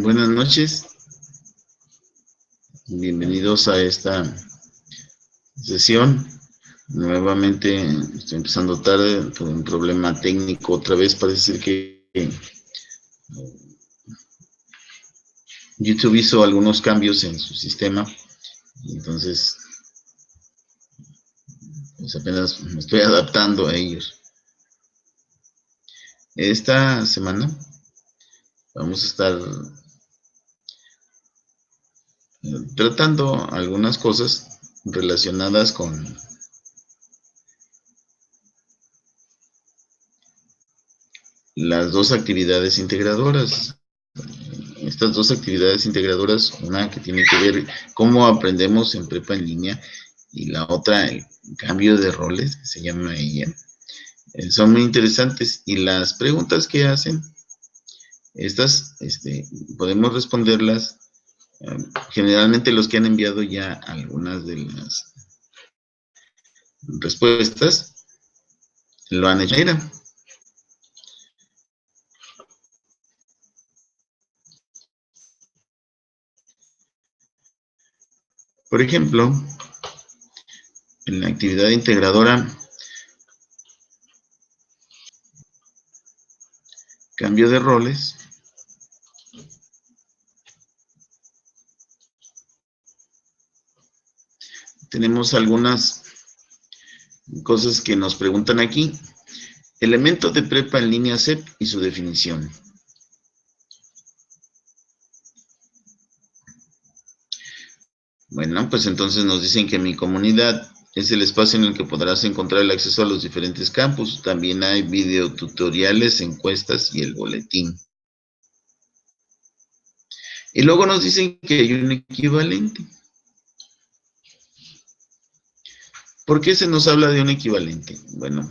Buenas noches, bienvenidos a esta sesión. Nuevamente estoy empezando tarde por un problema técnico. Otra vez parece ser que YouTube hizo algunos cambios en su sistema. Entonces, pues apenas me estoy adaptando a ellos. Esta semana vamos a estar tratando algunas cosas relacionadas con las dos actividades integradoras. Estas dos actividades integradoras, una que tiene que ver cómo aprendemos en prepa en línea y la otra el cambio de roles, que se llama ella, son muy interesantes. Y las preguntas que hacen, estas podemos responderlas. Generalmente los que han enviado ya algunas de las respuestas lo han hecho. Por ejemplo, en la actividad integradora, cambio de roles, tenemos algunas cosas que nos preguntan aquí. Elemento de prepa en línea CEP y su definición. Bueno, pues entonces nos dicen que mi comunidad es el espacio en el que podrás encontrar el acceso a los diferentes campus. También hay videotutoriales, encuestas y el boletín. Y luego nos dicen que hay un equivalente. ¿Por qué se nos habla de un equivalente? Bueno,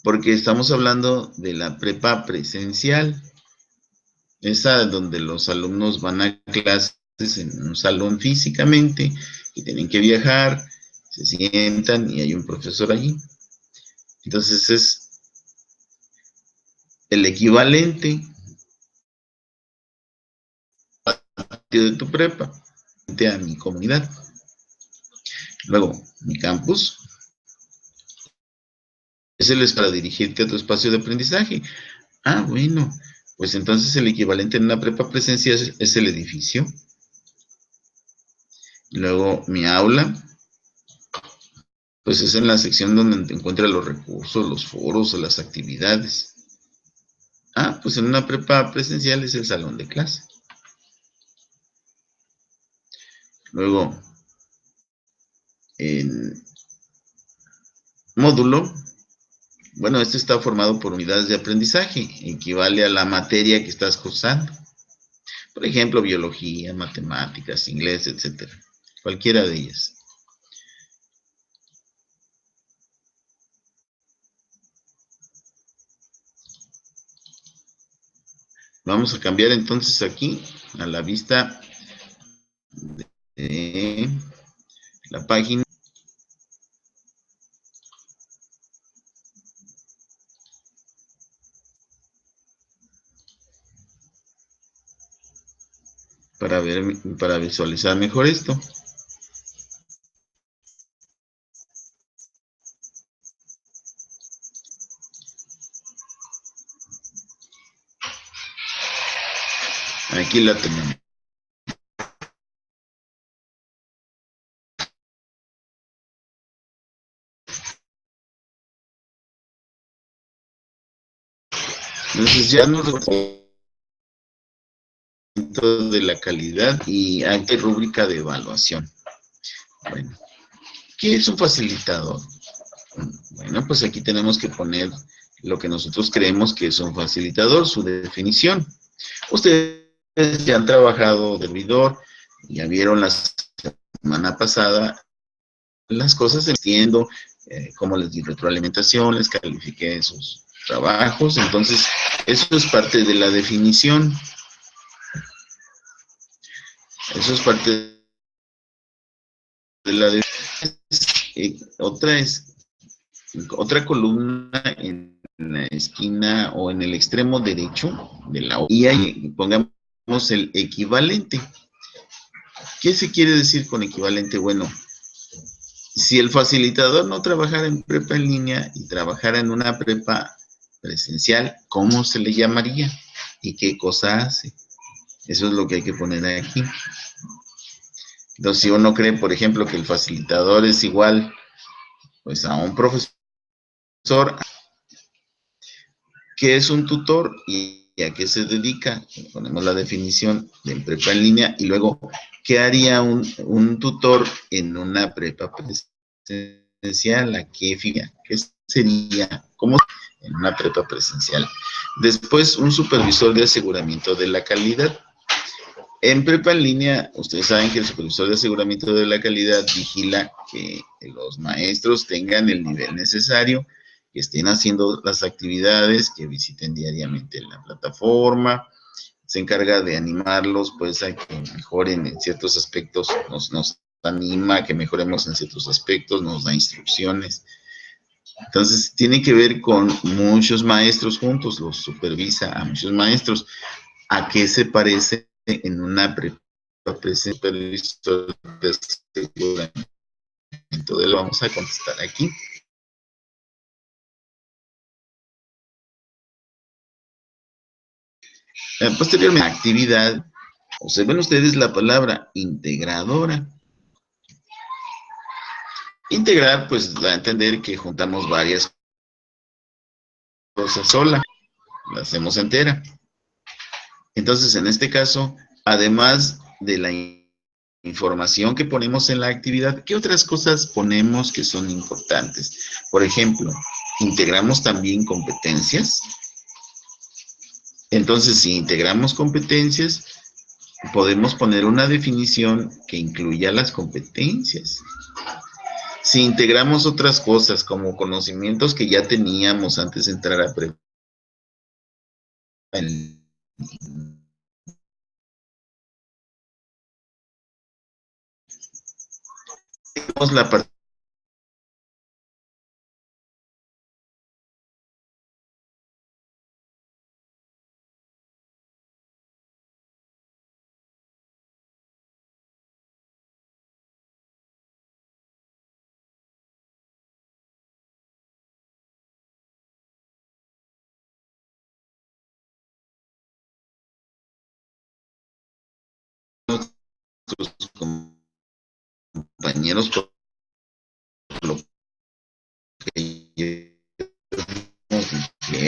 porque estamos hablando de la prepa presencial, esa donde los alumnos van a clases en un salón físicamente y tienen que viajar, se sientan y hay un profesor allí. Entonces es el equivalente de tu prepa a mi comunidad. Luego, mi campus es el para dirigirte a tu espacio de aprendizaje. Ah, bueno, pues entonces el equivalente en una prepa presencial es el edificio. Luego, mi aula, pues es en la sección donde te encuentras los recursos, los foros o las actividades. Ah, pues en una prepa presencial es el salón de clase. Luego, en módulo, bueno, esto está formado por unidades de aprendizaje, equivale a la materia que estás cursando. Por ejemplo, biología, matemáticas, inglés, etcétera. Cualquiera de ellas. Vamos a cambiar entonces aquí a la vista de la página. Para visualizar mejor esto. Aquí la tenemos. Entonces ya nos de la calidad y hay rúbrica de evaluación. Bueno, ¿qué es un facilitador? Bueno, pues aquí tenemos que poner lo que nosotros creemos que es un facilitador, su definición. Ustedes ya han trabajado de servidor, ya vieron la semana pasada las cosas, entiendo cómo les di retroalimentación, les califiqué sus trabajos, entonces eso es parte de la definición. Eso es parte de la definición. Otra columna en la esquina o en el extremo derecho, de la hoja. Y ahí pongamos el equivalente. ¿Qué se quiere decir con equivalente? Bueno, si el facilitador no trabajara en prepa en línea y trabajara en una prepa presencial, ¿cómo se le llamaría? ¿Y qué cosa hace? Eso es lo que hay que poner aquí. Entonces, si uno cree, por ejemplo, que el facilitador es igual pues, a un profesor, ¿qué es un tutor y a qué se dedica? Ponemos la definición de prepa en línea y luego, ¿qué haría un tutor en una prepa presencial? ¿A qué fija? ¿Qué sería? ¿Cómo en una prepa presencial? Después, un supervisor de aseguramiento de la calidad. En prepa en línea, ustedes saben que el supervisor de aseguramiento de la calidad vigila que los maestros tengan el nivel necesario, que estén haciendo las actividades, que visiten diariamente la plataforma, se encarga de animarlos, pues, a que mejoren en ciertos aspectos, nos anima a que mejoremos en ciertos aspectos, nos da instrucciones. Entonces, tiene que ver con muchos maestros juntos, los supervisa a muchos maestros. ¿A qué se parece en una prepa presencial de aseguramiento? Entonces, lo vamos a contestar aquí. Posteriormente, actividad. Observen ustedes la palabra integradora. Integrar, pues, da a entender que juntamos varias cosas sola, la hacemos entera. Entonces, en este caso, además de la información que ponemos en la actividad, ¿qué otras cosas ponemos que son importantes? Por ejemplo, integramos también competencias. Entonces, si integramos competencias, podemos poner una definición que incluya las competencias. Si integramos otras cosas como conocimientos que ya teníamos antes de entrar a prepa, la parte compañeros por lo que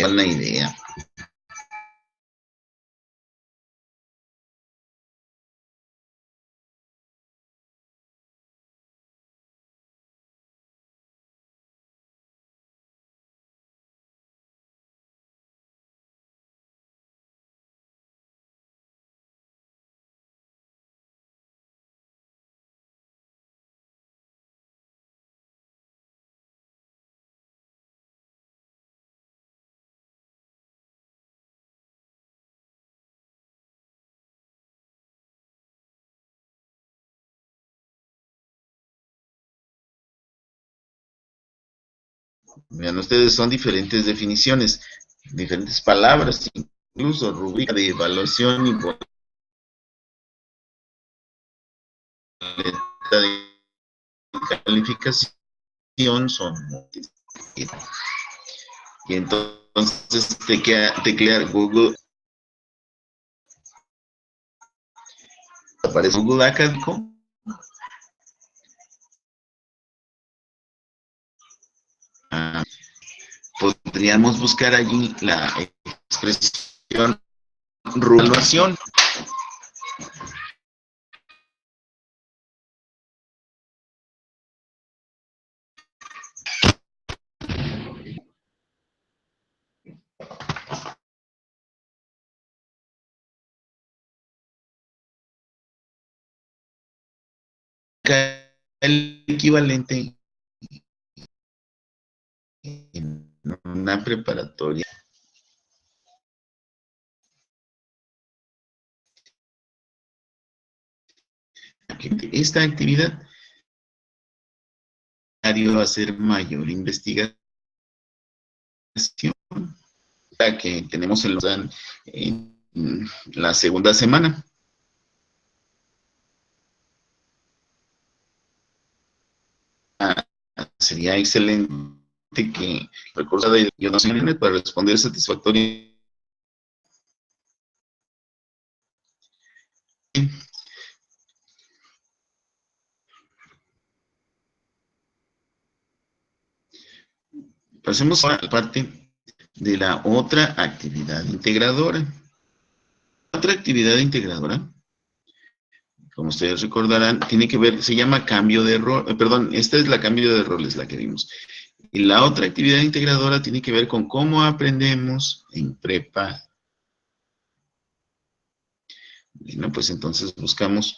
una idea. Vean ustedes, son diferentes definiciones, diferentes palabras, incluso rúbrica de evaluación y boleta de calificación son múltiples. Y entonces teclear Google, aparece Google Académico. Ah, podríamos buscar allí la expresión evaluación. El equivalente en una preparatoria. Esta actividad va a hacer mayor investigación que tenemos en la segunda semana. Sería excelente que recursa de ayuda para responder satisfactoriamente. Pasemos a la parte de la otra actividad integradora. Otra actividad integradora, como ustedes recordarán, tiene que ver, se llama cambio de rol, perdón, esta es la cambio de roles, la que vimos. Y la otra actividad integradora tiene que ver con cómo aprendemos en prepa. Bueno, pues entonces buscamos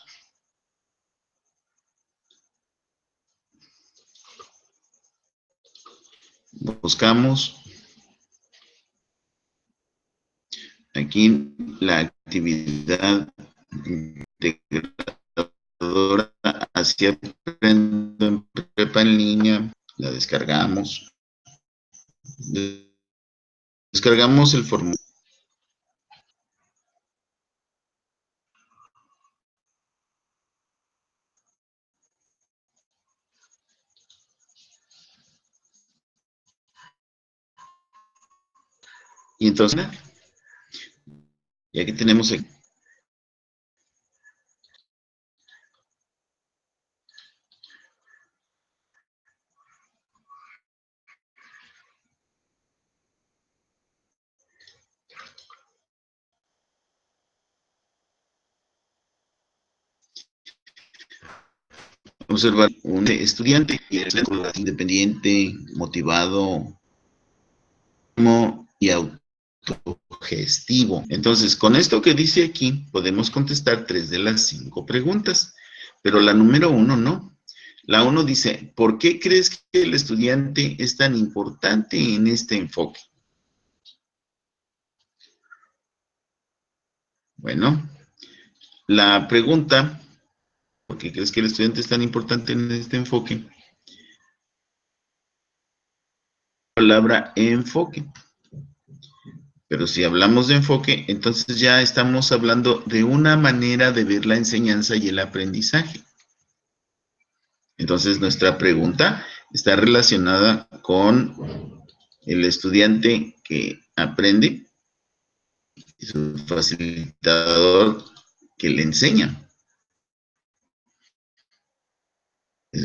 aquí la actividad integradora hacia aprendo en prepa en línea, la descargamos, descargamos el formulario. Y entonces, ya que tenemos aquí, observar un estudiante independiente, motivado y autogestivo. Entonces, con esto que dice aquí, podemos contestar 3 de las 5 preguntas, pero la número 1 no. La 1 dice, ¿por qué crees que el estudiante es tan importante en este enfoque? Bueno, la pregunta, ¿por qué crees que el estudiante es tan importante en este enfoque? La palabra enfoque. Pero si hablamos de enfoque, entonces ya estamos hablando de una manera de ver la enseñanza y el aprendizaje. Entonces nuestra pregunta está relacionada con el estudiante que aprende y su facilitador que le enseña.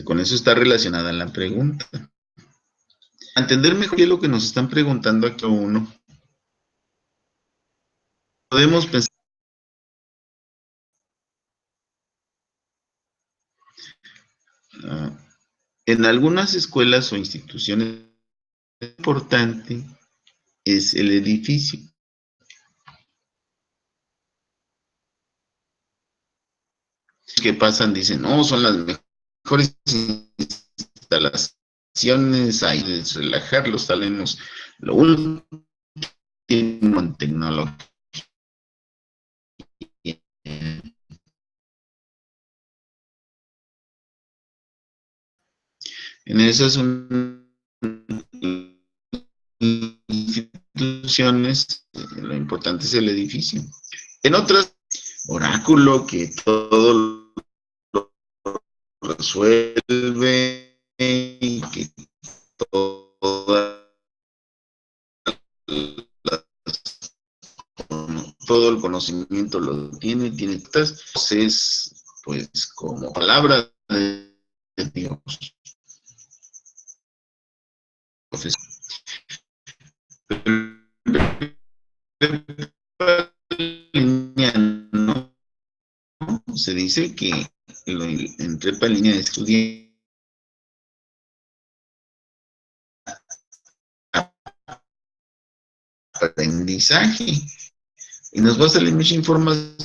Con eso está relacionada la pregunta. Para entender mejor qué es lo que nos están preguntando aquí uno, podemos pensar en algunas escuelas o instituciones importante es el edificio. Que pasan dicen, no, son las mejores instalaciones, hay que relajar los talentos, lo último en tecnología. En esas instituciones, lo importante es el edificio. En otras, oráculo que todo lo resuelve y que toda todo el conocimiento lo tiene estas voces, pues como palabras de Dios. Entonces, ¿no? Se dice que en prepa línea de estudio aprendizaje y nos va a salir mucha información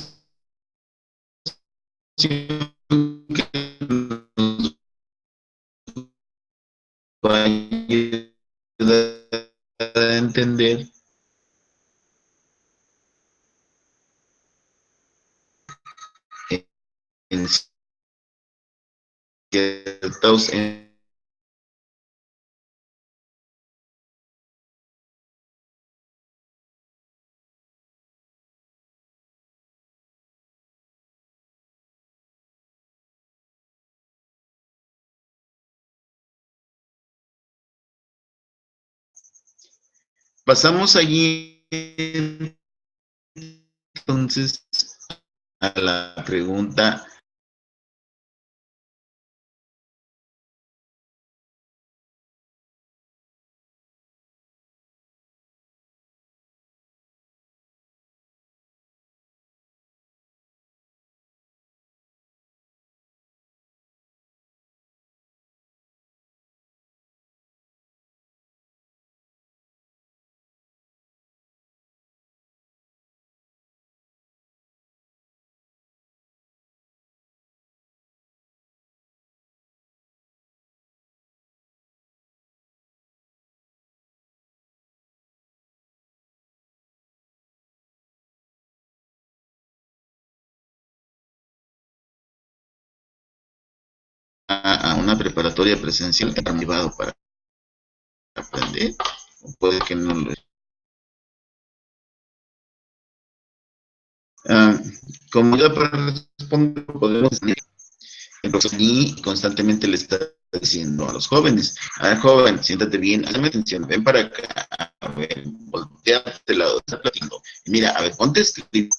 que nos va a ayudar a entender en ciertos Pasamos allí entonces a la pregunta a una preparatoria presencial que han llevado para aprender, o puede que no lo. Ah, como ya para responder, podemos decir, el profesor y constantemente le está diciendo a los jóvenes, a ver, joven, siéntate bien, hazme atención, ven para acá, a ver, volteate al lado, está platicando, mira, a ver, ponte a escribir.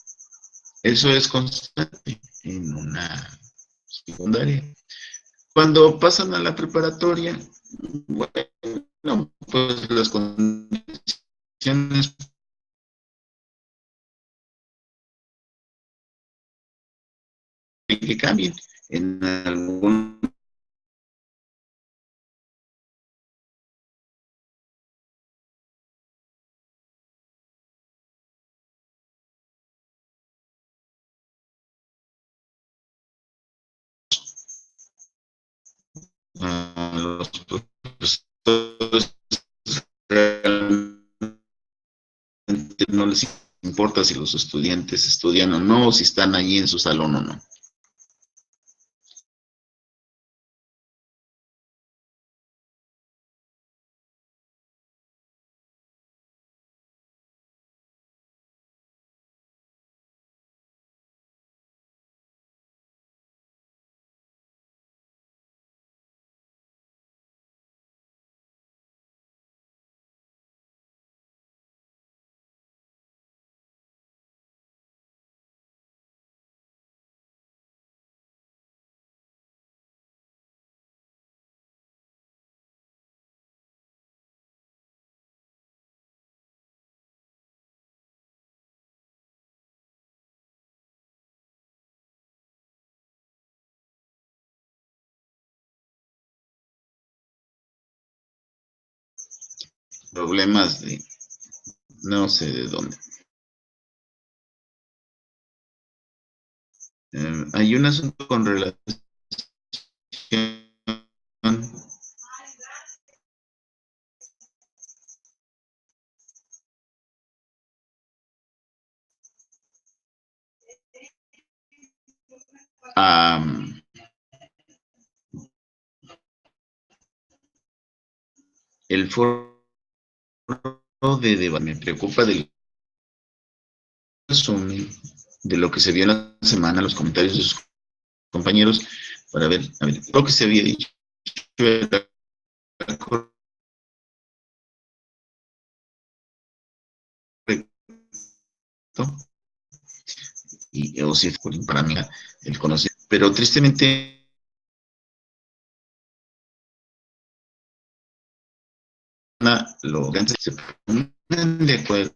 Eso es constante en una secundaria. Cuando pasan a la preparatoria, bueno, pues las condiciones que cambien. En algún los profesores realmente no les importa si los estudiantes estudian o no, o si están allí en su salón o no. Problemas de no sé de dónde. Hay un asunto con relación a el foro de debate. Me preocupa del resumen de lo que se vio en la semana, los comentarios de sus compañeros, para ver, a ver, lo que se había dicho era correcto, y, o si para mí el conocimiento, pero tristemente lo se ponen de acuerdo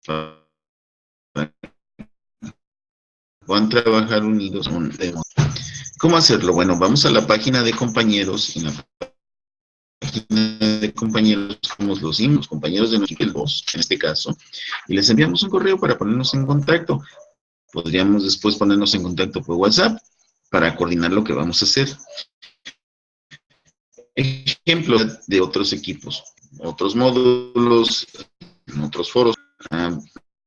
para puedan trabajar unidos. ¿Cómo hacerlo? Bueno, vamos a la página de compañeros. En la página de compañeros somos los compañeros de nuestro voz, en este caso, y les enviamos un correo para ponernos en contacto. Podríamos después ponernos en contacto por WhatsApp para coordinar lo que vamos a hacer. Ejemplo de otros equipos, otros módulos, en otros foros. Ah,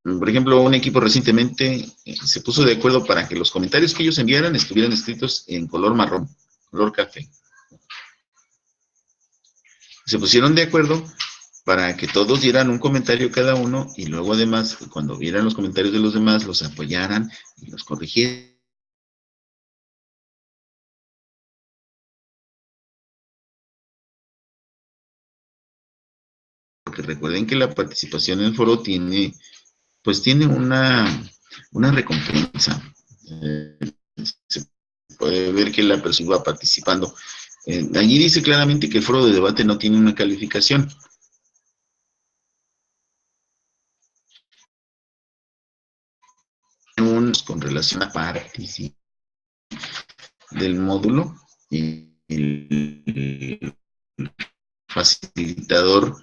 por ejemplo, un equipo recientemente se puso de acuerdo para que los comentarios que ellos enviaran estuvieran escritos en color marrón, color café. Se pusieron de acuerdo para que todos dieran un comentario cada uno y luego además, cuando vieran los comentarios de los demás, los apoyaran y los corrigieran. porque recuerden que la participación en el foro tiene, pues tiene una recompensa. Se puede ver que la persona va participando. Allí dice claramente que el foro de debate no tiene una calificación. Con relación a participación del módulo, y el facilitador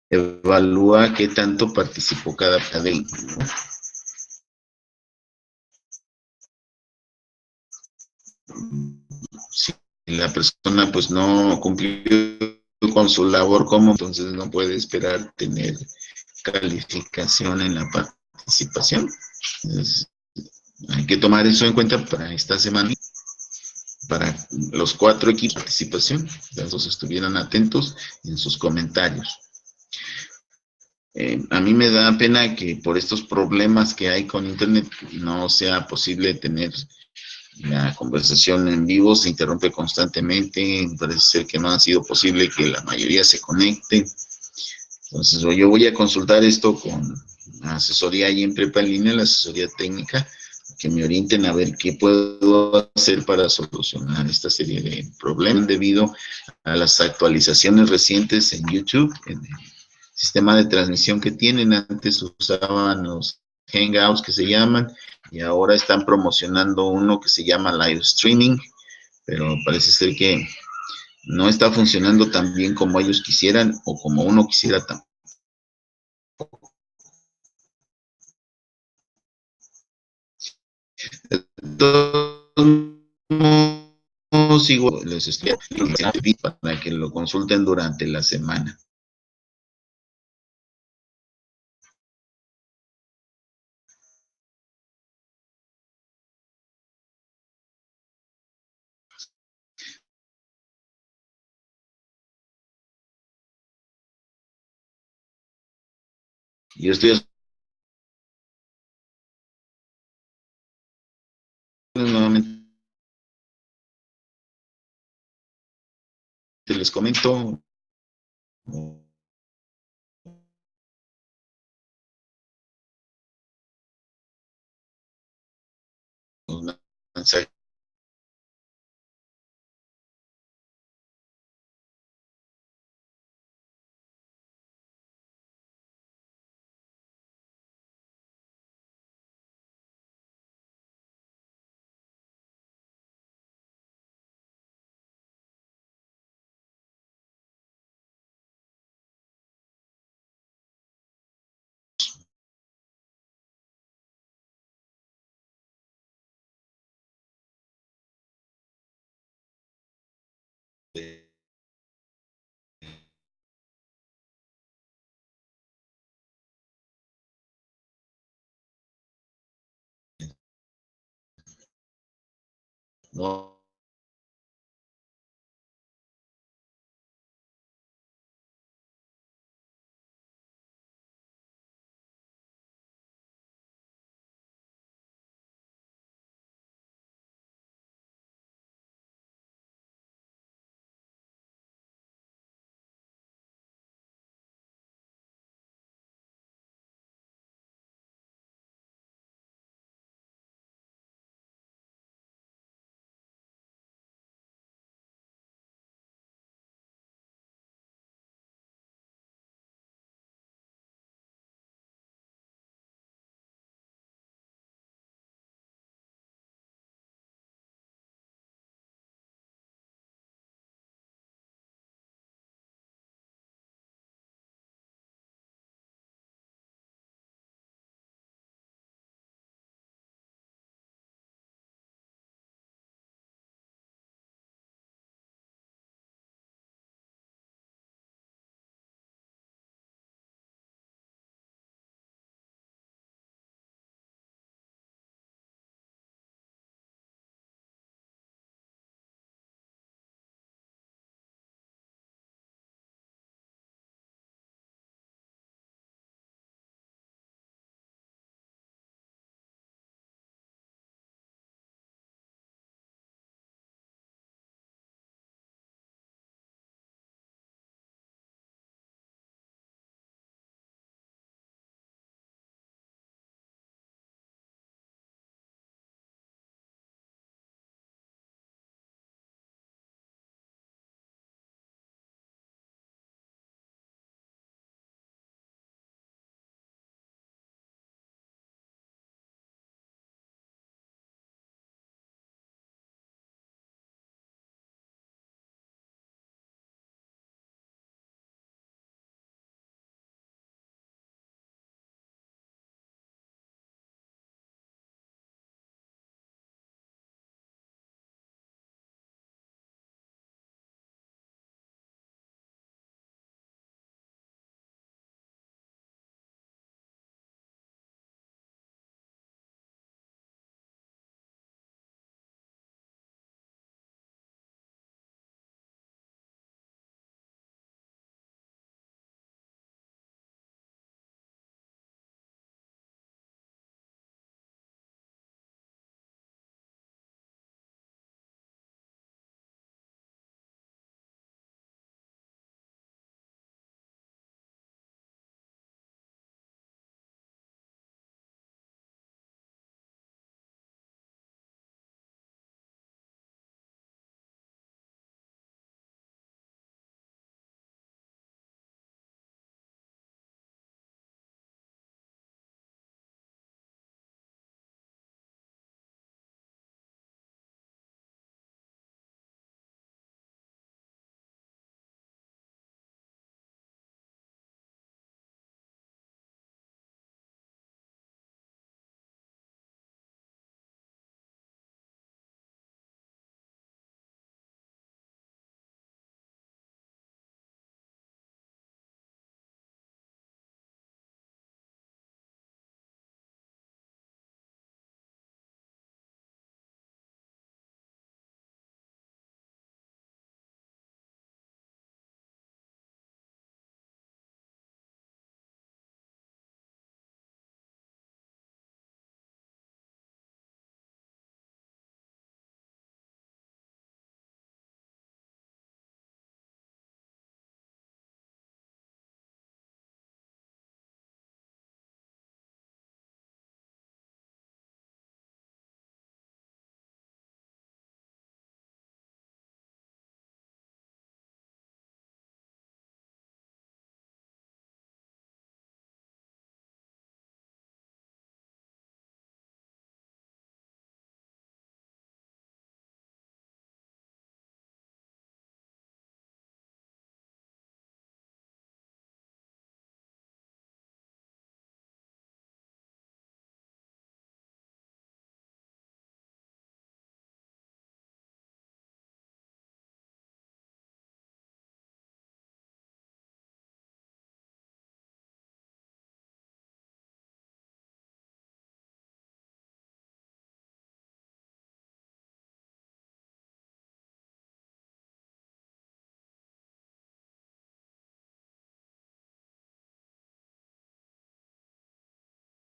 evalúa qué tanto participó cada vehículo. Si la persona pues no cumplió con su labor como, entonces no puede esperar tener calificación en la participación. Entonces, hay que tomar eso en cuenta para esta semana, para los 4 equipos de participación, entonces estuvieran atentos en sus comentarios. A mí me da pena que por estos problemas que hay con internet no sea posible tener la conversación en vivo, se interrumpe constantemente, parece ser que no ha sido posible que la mayoría se conecte. Entonces yo voy a consultar esto con la asesoría ahí en Prepa en línea, la asesoría técnica, que me orienten a ver qué puedo hacer para solucionar esta serie de problemas debido a las actualizaciones recientes en YouTube, en el sistema de transmisión que tienen. Antes usaban los Hangouts que se llaman, y ahora están promocionando uno que se llama Live Streaming, pero parece ser que no está funcionando tan bien como ellos quisieran o como uno quisiera tampoco. Sigo les estoy para que lo consulten durante la semana. Yo estoy nuevamente, les comento un mensaje. No,